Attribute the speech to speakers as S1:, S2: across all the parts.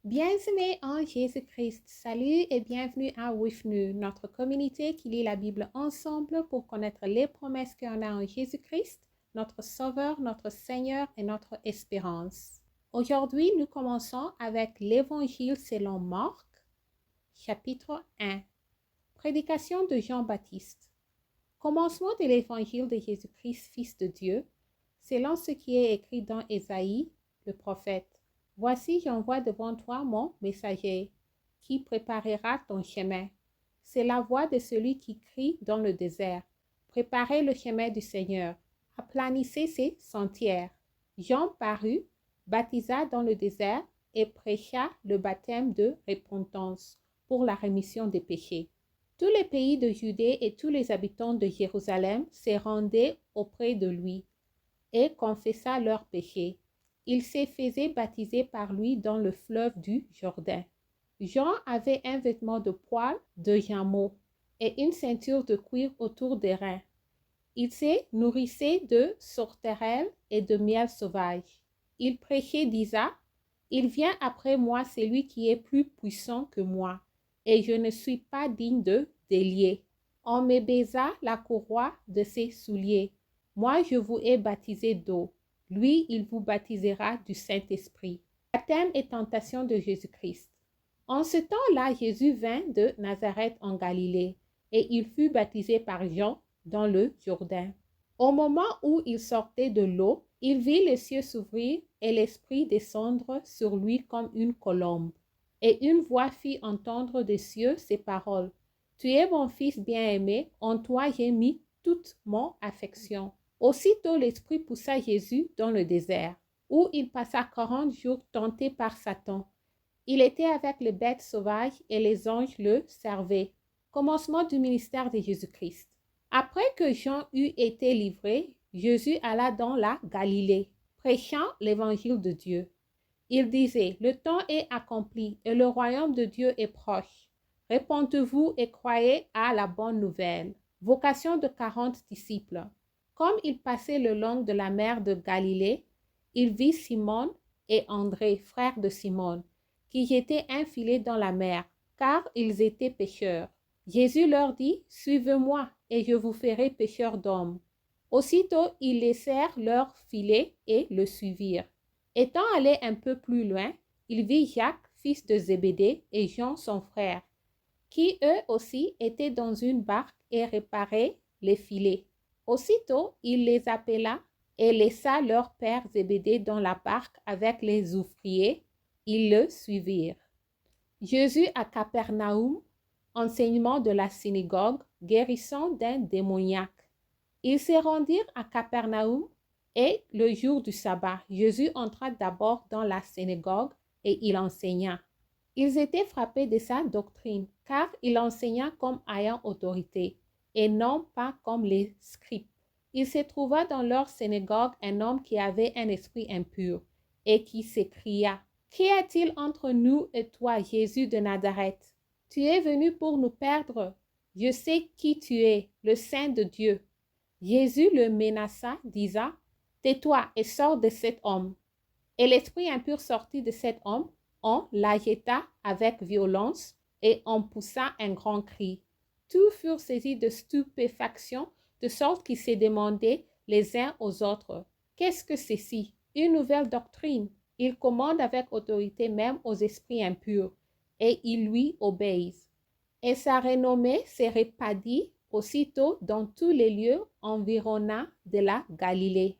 S1: Bienvenue en Jésus-Christ. Salut et bienvenue à With Nous, notre communauté qui lit la Bible ensemble pour connaître les promesses qu'on a en Jésus-Christ, notre Sauveur, notre Seigneur et notre espérance. Aujourd'hui, nous commençons avec l'Évangile selon Marc, chapitre 1. Prédication de Jean-Baptiste. Commencement de l'Évangile de Jésus-Christ, Fils de Dieu, selon ce qui est écrit dans Ésaïe, le prophète. Voici, j'envoie devant toi mon messager, qui préparera ton chemin. C'est la voix de celui qui crie dans le désert. Préparez le chemin du Seigneur. Aplanissez ses sentiers. Jean parut, baptisa dans le désert et prêcha le baptême de repentance pour la rémission des péchés. Tous les pays de Judée et tous les habitants de Jérusalem se rendaient auprès de lui et confessa leurs péchés. Il se faisait baptiser par lui dans le fleuve du Jourdain. Jean avait un vêtement de poil de chameau et une ceinture de cuir autour des reins. Il se nourrissait de sauterelles et de miel sauvage. Il prêchait, disant, « Il vient après moi celui qui est plus puissant que moi, et je ne suis pas digne de délier. On me baisa la courroie de ses souliers. Moi, je vous ai baptisé d'eau. Lui, il vous baptisera du Saint-Esprit. » Baptême et tentation de Jésus-Christ. En ce temps-là, Jésus vint de Nazareth en Galilée, et il fut baptisé par Jean dans le Jourdain. Au moment où il sortait de l'eau, il vit les cieux s'ouvrir et l'Esprit descendre sur lui comme une colombe. Et une voix fit entendre des cieux ces paroles. « Tu es mon Fils bien-aimé, en toi j'ai mis toute mon affection. » Aussitôt l'Esprit poussa Jésus dans le désert, où il passa 40 jours tenté par Satan. Il était avec les bêtes sauvages et les anges le servaient. Commencement du ministère de Jésus-Christ. Après que Jean eut été livré, Jésus alla dans la Galilée, prêchant l'évangile de Dieu. Il disait, « Le temps est accompli et le royaume de Dieu est proche. Répandez-vous et croyez à la bonne nouvelle. » Vocation de 40 disciples. Comme il passait le long de la mer de Galilée, il vit Simon et André, frères de Simon, qui jetaient un filet dans la mer, car ils étaient pêcheurs. Jésus leur dit, « Suivez-moi, et je vous ferai pêcheurs d'hommes. » Aussitôt, ils laissèrent leur filet et le suivirent. Étant allé un peu plus loin, il vit Jacques, fils de Zébédée, et Jean, son frère, qui eux aussi étaient dans une barque et réparaient les filets. Aussitôt, il les appela et laissa leur père Zébédée dans la barque avec les ouvriers. Ils le suivirent. Jésus à Capernaum, enseignement de la synagogue, guérison d'un démoniaque. Ils se rendirent à Capernaum et le jour du sabbat, Jésus entra d'abord dans la synagogue et il enseigna. Ils étaient frappés de sa doctrine, car il enseigna comme ayant autorité, et non pas comme les scribes. Il se trouva dans leur synagogue un homme qui avait un esprit impur, et qui s'écria, « Qu'y a-t-il entre nous et toi, Jésus de Nazareth? Tu es venu pour nous perdre. Je sais qui tu es, le Saint de Dieu. » Jésus le menaça, disant, « Tais-toi et sors de cet homme. » Et l'esprit impur sortit de cet homme, on la jeta avec violence et on poussa un grand cri. Tous furent saisis de stupéfaction, de sorte qu'ils se demandaient les uns aux autres, « Qu'est-ce que ceci? Une nouvelle doctrine. » Il commande avec autorité même aux esprits impurs, et ils lui obéissent. Et sa renommée se répandit aussitôt dans tous les lieux environnants de la Galilée.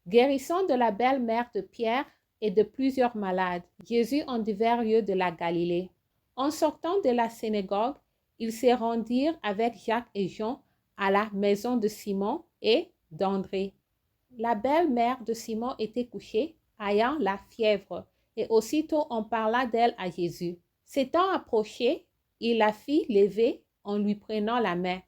S1: Guérison de la belle-mère de Pierre et de plusieurs malades, Jésus en divers lieux de la Galilée. En sortant de la synagogue, ils se rendirent avec Jacques et Jean à la maison de Simon et d'André. La belle-mère de Simon était couchée, ayant la fièvre, et aussitôt on parla d'elle à Jésus. S'étant approché, il la fit lever en lui prenant la main,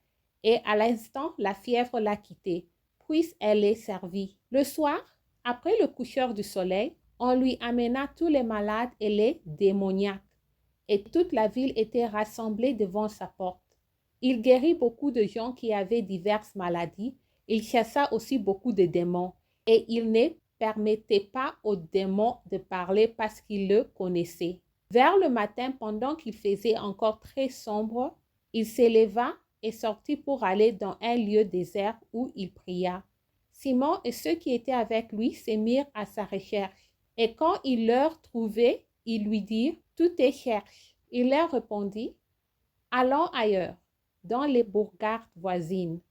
S1: et à l'instant la fièvre la quittait, puis elle les servit. Le soir, après le coucher du soleil, on lui amena tous les malades et les démoniaques, et toute la ville était rassemblée devant sa porte. Il guérit beaucoup de gens qui avaient diverses maladies. Il chassa aussi beaucoup de démons, et il ne permettait pas aux démons de parler parce qu'ils le connaissaient. Vers le matin, pendant qu'il faisait encore très sombre, il s'éleva et sortit pour aller dans un lieu désert où il pria. Simon et ceux qui étaient avec lui se mirent à sa recherche. Et quand il leur trouvait, ils lui dirent, « Tout te cherche. » Il leur répondit, « Allons ailleurs, dans les bourgades voisines,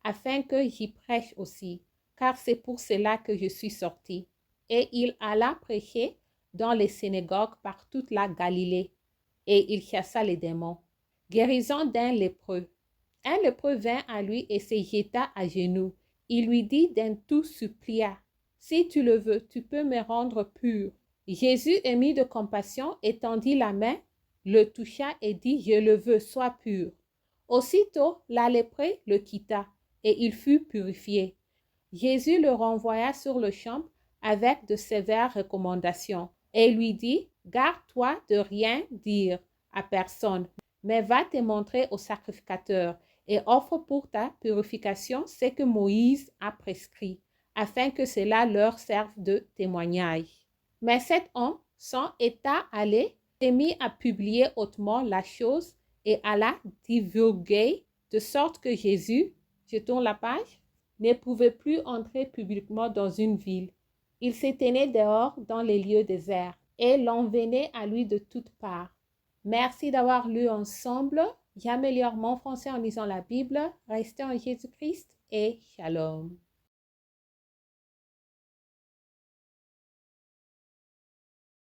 S1: afin que j'y prêche aussi, car c'est pour cela que je suis sorti. » Et il alla prêcher dans les synagogues par toute la Galilée, et il chassa les démons. Guérison d'un lépreux. Un lépreux vint à lui et se jeta à genoux. Il lui dit d'un tout supplia, « Si tu le veux, tu peux me rendre pur. » Jésus, ému de compassion, étendit la main, le toucha et dit, « Je le veux, sois pur. » Aussitôt, la lépreux le quitta et il fut purifié. Jésus le renvoya sur le champ avec de sévères recommandations et lui dit, « Garde-toi de rien dire à personne, mais va te montrer au sacrificateur et offre pour ta purification ce que Moïse a prescrit, afin que cela leur serve de témoignage. » Mais cet homme, sans état allé, s'est mis à publier hautement la chose et à la divulguer, de sorte que Jésus, je tourne la page, ne pouvait plus entrer publiquement dans une ville. Il se tenait dehors dans les lieux déserts et l'on venait à lui de toutes parts. Merci d'avoir lu ensemble. J'améliore mon français en lisant la Bible. Restez en Jésus-Christ et shalom.